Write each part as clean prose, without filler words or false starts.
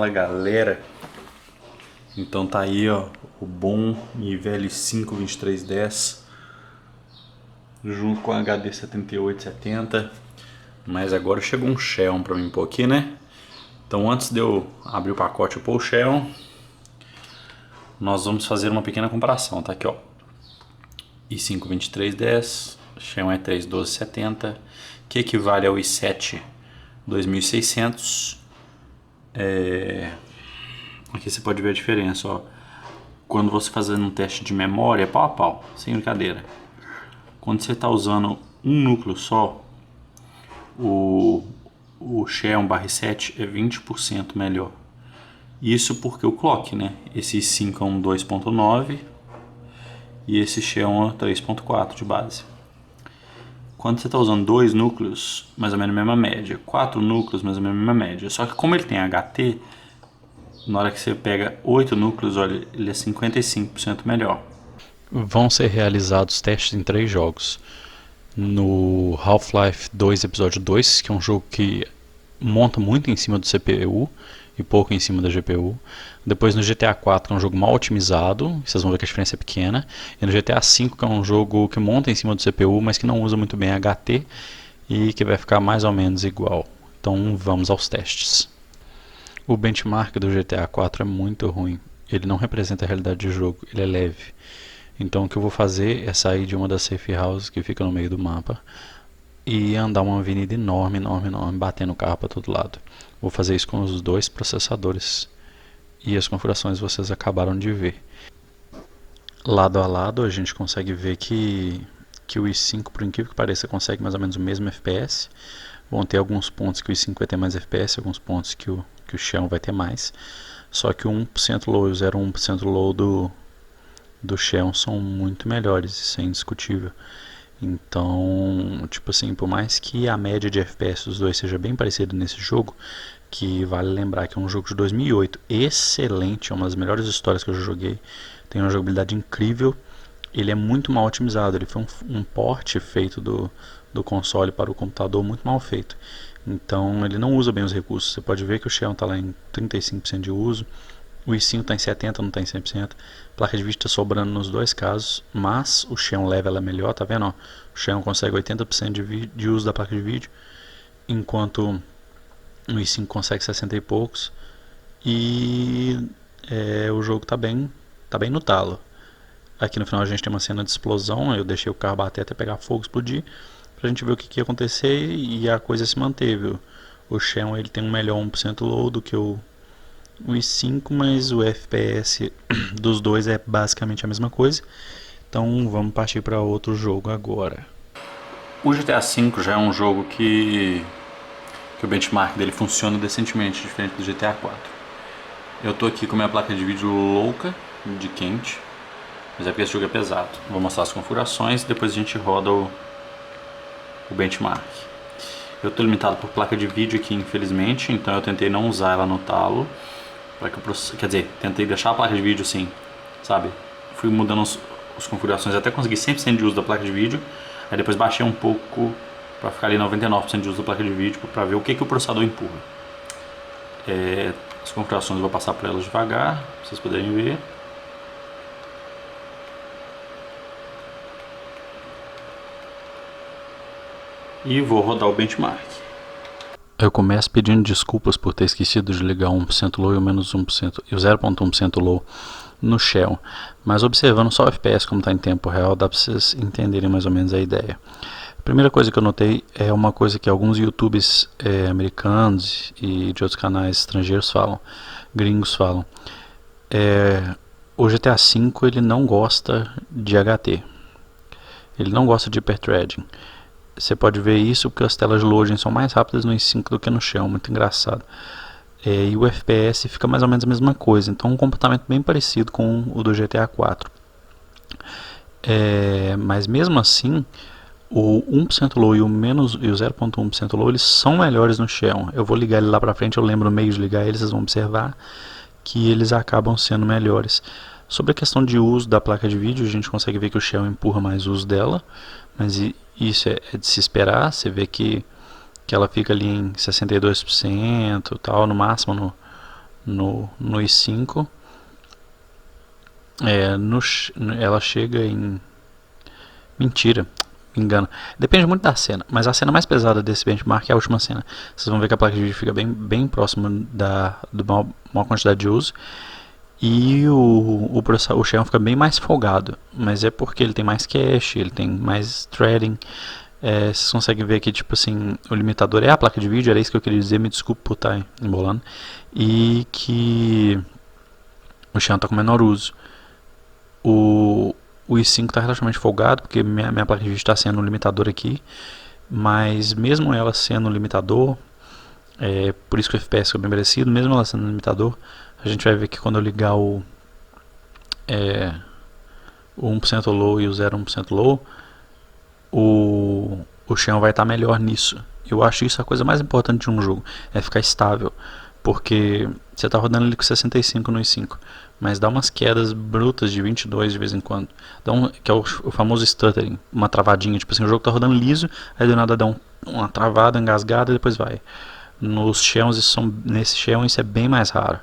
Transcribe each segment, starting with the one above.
Fala galera, então tá aí ó, o bom e velho i5-2310 junto com a HD 7870, mas agora chegou um Xeon pra mim pôr aqui, né? Então antes de eu abrir o pacote e pôr o Xeon, nós vamos fazer uma pequena comparação, tá aqui ó, i5-2310, Xeon E3-1270, que equivale ao i7-2600. Aqui você pode ver a diferença, ó. Quando você fazendo um teste de memória, pau a pau, sem brincadeira. Quando você está usando um núcleo só, o Xeon/i7 é 20% melhor. Isso porque o clock, né? Esse i5 é um 2.9 e esse Xeon é 3.4 de base. Quando você está usando dois núcleos, mais ou menos a mesma média. 4 núcleos, mais ou menos a mesma média. Só que como ele tem HT, na hora que você pega 8 núcleos, olha, ele é 55% melhor. Vão ser realizados testes em 3 jogos. No Half-Life 2 Episódio 2, que é um jogo que monta muito em cima do CPU e pouco em cima da GPU. Depois no GTA 4, que é um jogo mal otimizado, vocês vão ver que a diferença é pequena. E no GTA 5, que é um jogo que monta em cima do CPU, mas que não usa muito bem HT e que vai ficar mais ou menos igual. Então vamos aos testes. O benchmark do GTA 4 é muito ruim. Ele não representa a realidade de jogo, ele é leve. Então o que eu vou fazer é sair de uma das safe houses que fica no meio do mapa e andar uma avenida enorme, batendo o carro para todo lado. Vou fazer isso com os dois processadores e as configurações vocês acabaram de ver. Lado a lado a gente consegue ver que o i5, por incrível que pareça, consegue mais ou menos o mesmo FPS. Vão ter alguns pontos que o i5 vai ter mais FPS, alguns pontos que o Xeon vai ter mais. Só que o 1% low e o 0,1% low do Xeon são muito melhores, isso é indiscutível. Então, tipo assim, por mais que a média de FPS dos dois seja bem parecida nesse jogo, que vale lembrar que é um jogo de 2008, excelente, é uma das melhores histórias que eu já joguei, tem uma jogabilidade incrível, ele é muito mal otimizado, ele foi um port feito do console para o computador muito mal feito. Então ele não usa bem os recursos. Você pode ver que o Xeon está lá em 35% de uso, o i5 está em 70%, não está em 100%. A placa de vídeo está sobrando nos dois casos, mas o Xeon leva ela melhor, tá vendo? Ó? O Xeon consegue 80% de uso da placa de vídeo, enquanto o i5 consegue 60 e poucos. E o jogo tá bem no talo. Aqui no final a gente tem uma cena de explosão, eu deixei o carro bater até pegar fogo, explodir, pra gente ver o que ia acontecer, e a coisa se manteve. O Xeon ele tem um melhor 1% low do que o i5, mas o FPS dos dois é basicamente a mesma coisa. Então vamos partir para outro jogo agora. O GTA V já é um jogo que o benchmark dele funciona decentemente, diferente do GTA 4. Eu tô aqui com minha placa de vídeo louca de quente, mas é porque esse jogo é pesado. Vou mostrar as configurações e depois a gente roda o benchmark. Eu tô limitado por placa de vídeo aqui, infelizmente, então eu tentei não usar ela no talo. Quer dizer, tentei deixar a placa de vídeo assim, sabe? Fui mudando as configurações até conseguir 100% de uso da placa de vídeo. Aí depois baixei um pouco para ficar ali 99% de uso da placa de vídeo, para ver o que o processador empurra. As configurações eu vou passar por elas devagar, para vocês poderem ver. E vou rodar o benchmark. Eu começo pedindo desculpas por ter esquecido de ligar o 1% low e o menos 1% e o 0,1% low no Xeon, mas observando só o FPS como está em tempo real, dá para vocês entenderem mais ou menos a ideia. A primeira coisa que eu notei é uma coisa que alguns YouTubers americanos e de outros canais estrangeiros falam, gringos falam. O GTA V ele não gosta de HT, ele não gosta de hyperthreading. Você pode ver isso porque as telas de loading são mais rápidas no i5 do que no Xeon, muito engraçado. E o FPS fica mais ou menos a mesma coisa, então um comportamento bem parecido com o do GTA 4. Mas mesmo assim, o 1% low e o 0,1% low eles são melhores no Xeon. Eu vou ligar ele lá pra frente, eu lembro o meio de ligar eles, vocês vão observar que eles acabam sendo melhores. Sobre a questão de uso da placa de vídeo, a gente consegue ver que o Xeon empurra mais o uso dela, mas isso é de se esperar. Você vê que ela fica ali em 62% tal, no máximo no i5. Ela chega em... Mentira, me engano. Depende muito da cena, mas a cena mais pesada desse benchmark é a última cena. Vocês vão ver que a placa de vídeo fica bem próxima do maior quantidade de uso. E o Xeon fica bem mais folgado, mas é porque ele tem mais cache, ele tem mais threading. Vocês conseguem ver aqui, tipo assim, o limitador é a placa de vídeo, era isso que eu queria dizer, me desculpe por estar embolando. E que o Xeon está com menor uso. O i5 está relativamente folgado, porque minha placa de vídeo está sendo um limitador aqui, mas mesmo ela sendo um limitador, por isso que o FPS foi bem merecido, mesmo ela sendo um limitador, a gente vai ver que quando eu ligar o 1% low e o 0,1% low, o Xeon vai estar melhor nisso. Eu acho isso a coisa mais importante de um jogo, é ficar estável, porque você está rodando ele com 65 no i5, mas dá umas quedas brutas de 22 de vez em quando, que é o famoso stuttering, uma travadinha, tipo assim, o jogo está rodando liso, aí do nada dá uma travada, engasgada e depois vai. Nesse Xeon isso é bem mais raro.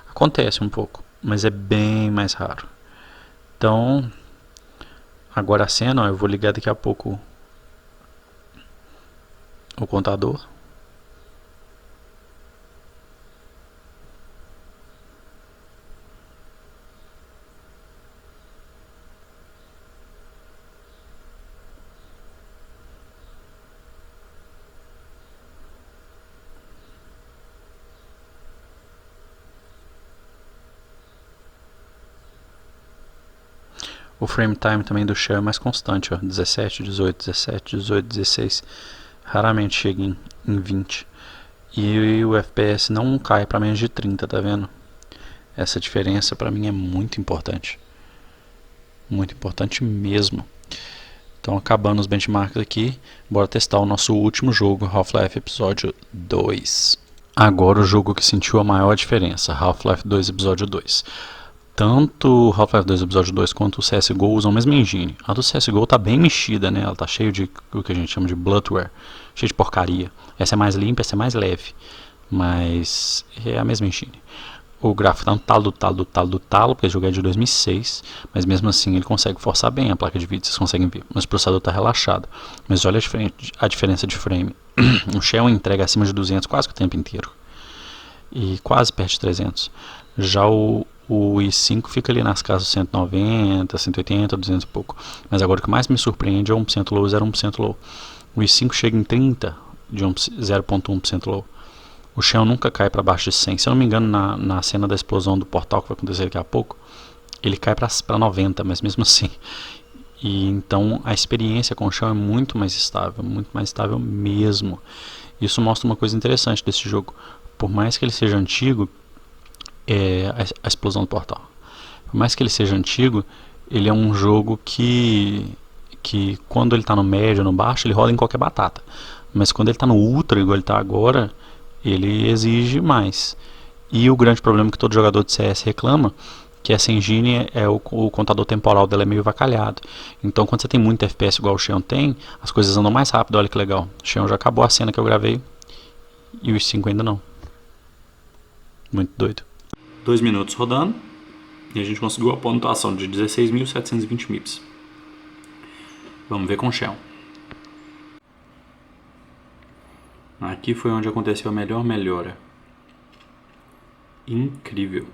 Acontece um pouco, mas é bem mais raro. Então, agora a cena, eu vou ligar daqui a pouco o contador. O frame time também do Xeon é mais constante, ó, 17, 18, 17, 18, 16. Raramente chega em 20. E o FPS não cai para menos de 30, tá vendo? Essa diferença para mim é muito importante. Muito importante mesmo. Então, acabando os benchmarks aqui, bora testar o nosso último jogo, Half-Life Episódio 2. Agora o jogo que sentiu a maior diferença, Half-Life 2 Episódio 2. Tanto o Half-Life 2 Episódio 2 quanto o CSGO usam a mesma engine. A do CSGO tá bem mexida, né? Ela tá cheia de o que a gente chama de bloatware, cheia de porcaria. Essa é mais limpa, essa é mais leve, mas é a mesma engine. O gráfico tá no talo, porque esse jogo é de 2006, mas mesmo assim ele consegue forçar bem a placa de vídeo, vocês conseguem ver. Mas o processador tá relaxado. Mas olha a diferença de frame. O Xeon entrega acima de 200 quase que o tempo inteiro. E quase perto de 300. Já o i5 fica ali nas casas 190, 180, 200 e pouco. Mas agora o que mais me surpreende é o 1% low e 0,1% low. O i5 chega em 30 de 0,1% low. O Xeon nunca cai para baixo de 100. Se eu não me engano, na cena da explosão do portal que vai acontecer daqui a pouco, ele cai para 90, mas mesmo assim. E então a experiência com o Xeon é muito mais estável mesmo. Isso mostra uma coisa interessante desse jogo. Por mais que ele seja antigo, a explosão do portal. Por mais que ele seja antigo, ele é um jogo que quando ele está no médio ou no baixo, ele roda em qualquer batata. Mas quando ele está no ultra, igual ele está agora, ele exige mais. E o grande problema que todo jogador de CS reclama, que essa engine o contador temporal dela é meio vacalhado. Então quando você tem muito FPS igual o Xeon tem, as coisas andam mais rápido, olha que legal. O Xeon já acabou a cena que eu gravei e os 5 ainda não. Muito doido. 2 minutos rodando e a gente conseguiu a pontuação de 16.720 MIPS. Vamos ver com o Xeon. Aqui foi onde aconteceu a melhor melhora. Incrível.